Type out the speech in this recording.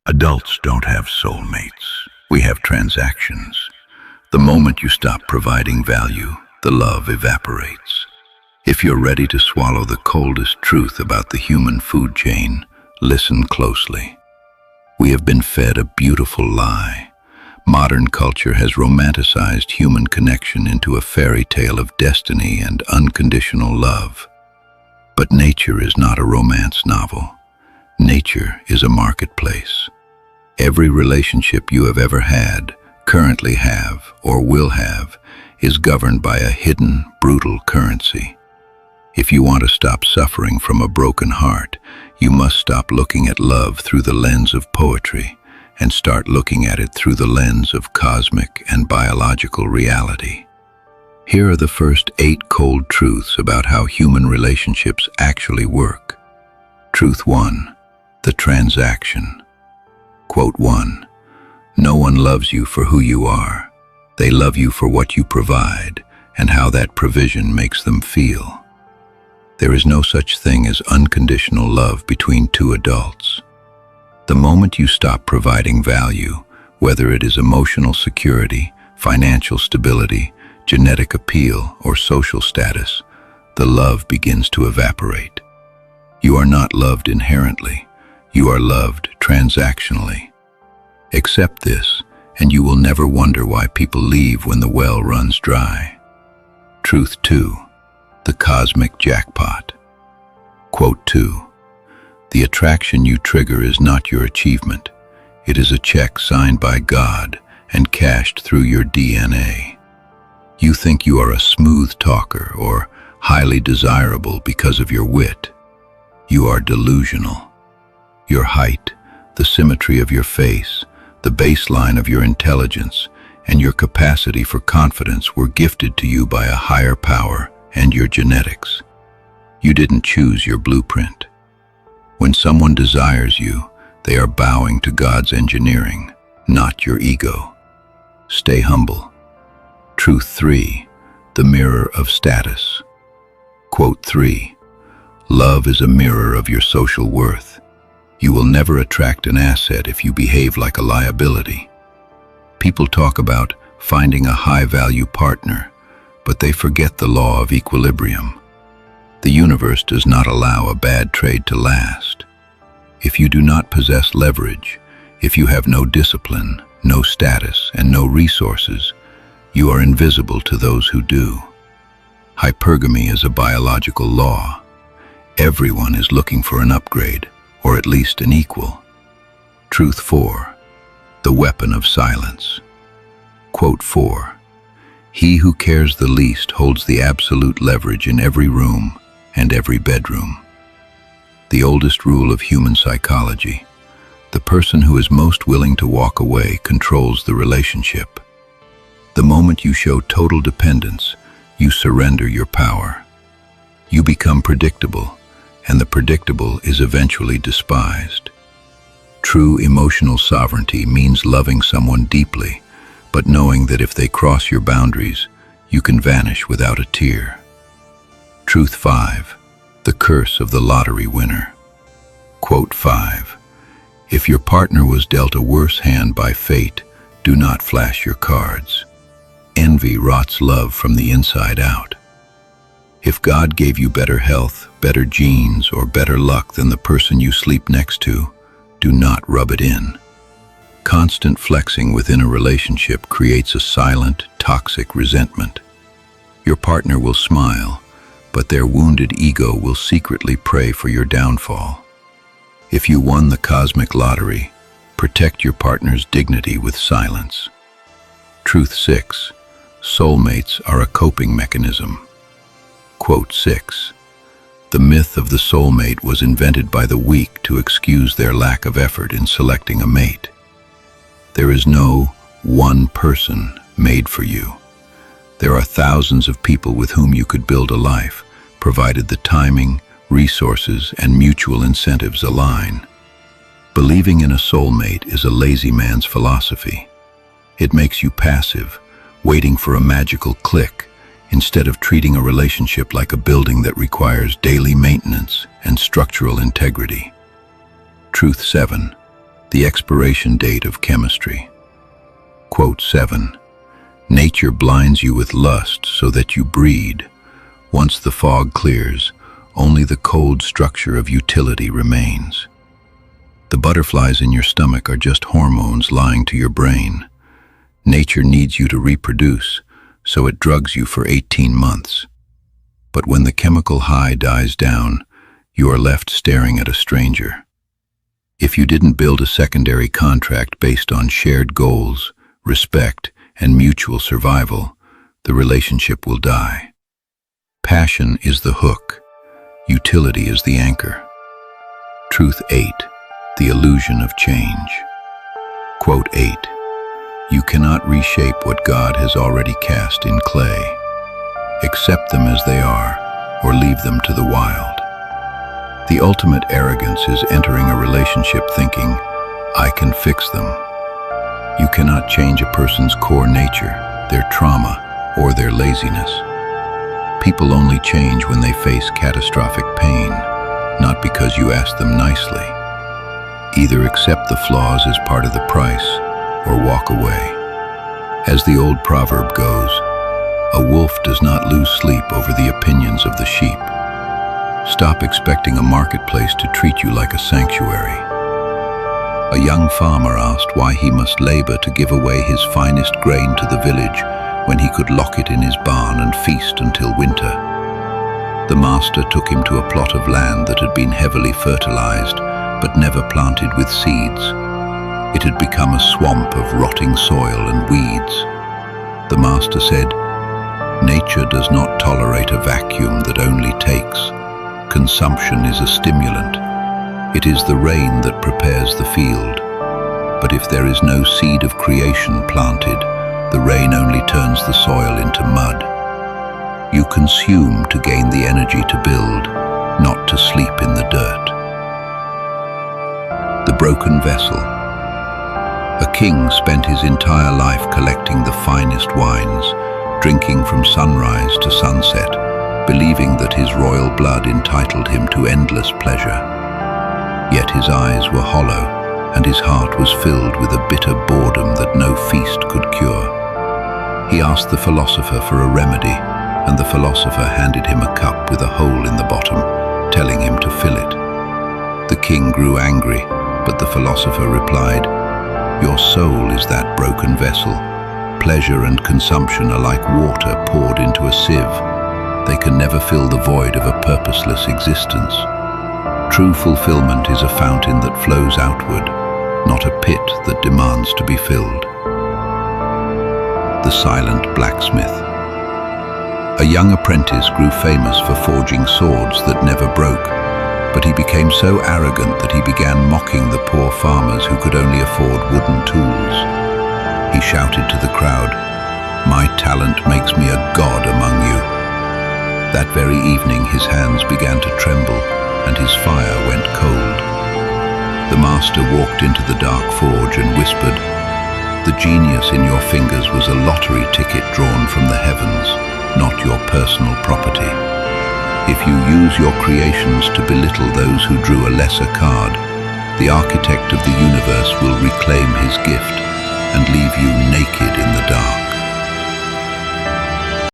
Adults don't have soulmates. We have transactions. The moment you stop providing value, the love evaporates. If you're ready to swallow the coldest truth about the human food chain, listen closely. We have been fed a beautiful lie. Modern culture has romanticized human connection into a fairy tale of destiny and unconditional love. But nature is not a romance novel. Nature is a marketplace. Every relationship you have ever had, currently have, or will have, is governed by a hidden, brutal currency. If you want to stop suffering from a broken heart, you must stop looking at love through the lens of poetry and start looking at it through the lens of cosmic and biological reality. Here are the first 8 cold truths about how human relationships actually work. Truth 1. The transaction. Quote 1. No one loves you for who you are. They love you for what you provide and how that provision makes them feel. There is no such thing as unconditional love between two adults. The moment you stop providing value, whether it is emotional security, financial stability, genetic appeal, or social status, the love begins to evaporate. You are not loved inherently. You are loved transactionally. Accept this, and you will never wonder why people leave when the well runs dry. Truth 2. The cosmic jackpot. Quote 2. The attraction you trigger is not your achievement. It is a check signed by God and cashed through your DNA. You think you are a smooth talker or highly desirable because of your wit. You are delusional. Your height, the symmetry of your face, the baseline of your intelligence, and your capacity for confidence were gifted to you by a higher power and your genetics. You didn't choose your blueprint. When someone desires you, they are bowing to God's engineering, not your ego. Stay humble. Truth 3. The mirror of status. Quote 3. Love is a mirror of your social worth. You will never attract an asset if you behave like a liability. People talk about finding a high-value partner, but they forget the law of equilibrium. The universe does not allow a bad trade to last. If you do not possess leverage, if you have no discipline, no status, and no resources, you are invisible to those who do. Hypergamy is a biological law. Everyone is looking for an upgrade, or at least an equal. Truth 4. The weapon of silence. Quote 4. He who cares the least holds the absolute leverage in every room and every bedroom. The oldest rule of human psychology. The person who is most willing to walk away controls the relationship. The moment you show total dependence, you surrender your power. You become predictable, and the predictable is eventually despised. True emotional sovereignty means loving someone deeply, but knowing that if they cross your boundaries, you can vanish without a tear. Truth 5. The curse of the lottery winner. Quote 5. If your partner was dealt a worse hand by fate, do not flash your cards. Envy rots love from the inside out. If God gave you better health, better genes, or better luck than the person you sleep next to, do not rub it in. Constant flexing within a relationship creates a silent, toxic resentment. Your partner will smile, but their wounded ego will secretly pray for your downfall. If you won the cosmic lottery, protect your partner's dignity with silence. Truth 6. Soulmates are a coping mechanism. Quote 6. The myth of the soulmate was invented by the weak to excuse their lack of effort in selecting a mate. There is no one person made for you. There are thousands of people with whom you could build a life, provided the timing, resources, and mutual incentives align. Believing in a soulmate is a lazy man's philosophy. It makes you passive, waiting for a magical click, instead of treating a relationship like a building that requires daily maintenance and structural integrity. Truth 7. The expiration date of chemistry. Quote 7. Nature blinds you with lust so that you breed. Once the fog clears, only the cold structure of utility remains. The butterflies in your stomach are just hormones lying to your brain. Nature needs you to reproduce, so it drugs you for 18 months. But when the chemical high dies down, you are left staring at a stranger. If you didn't build a secondary contract based on shared goals, respect, and mutual survival, the relationship will die. Passion is the hook. Utility is the anchor. Truth 8. The illusion of change. Quote 8. You cannot reshape what God has already cast in clay. Accept them as they are, or leave them to the wild. The ultimate arrogance is entering a relationship thinking, I can fix them. You cannot change a person's core nature, their trauma, or their laziness. People only change when they face catastrophic pain, not because you ask them nicely. Either accept the flaws as part of the price, or walk away. As the old proverb goes, a wolf does not lose sleep over the opinions of the sheep. Stop expecting a marketplace to treat you like a sanctuary. A young farmer asked why he must labor to give away his finest grain to the village when he could lock it in his barn and feast until winter. The master took him to a plot of land that had been heavily fertilized but never planted with seeds. It had become a swamp of rotting soil and weeds. The master said, "Nature does not tolerate a vacuum that only takes. Consumption is a stimulant. It is the rain that prepares the field. But if there is no seed of creation planted, the rain only turns the soil into mud. You consume to gain the energy to build, not to sleep in the dirt." The broken vessel. A king spent his entire life collecting the finest wines, drinking from sunrise to sunset, believing that his royal blood entitled him to endless pleasure. Yet his eyes were hollow, and his heart was filled with a bitter boredom that no feast could cure. He asked the philosopher for a remedy, and the philosopher handed him a cup with a hole in the bottom, telling him to fill it. The king grew angry, but the philosopher replied, "Your soul is that broken vessel. Pleasure and consumption are like water poured into a sieve. They can never fill the void of a purposeless existence. True fulfillment is a fountain that flows outward, not a pit that demands to be filled." The silent blacksmith. A young apprentice grew famous for forging swords that never broke, but he became so arrogant that he began mocking the poor farmers who could only afford wooden tools. He shouted to the crowd, "My talent makes me a god among you." That very evening his hands began to tremble and his fire went cold. The master walked into the dark forge and whispered, "The genius in your fingers was a lottery ticket drawn from the heavens, not your personal property. If you use your creations to belittle those who drew a lesser card, the architect of the universe will reclaim his gift and leave you naked in the dark."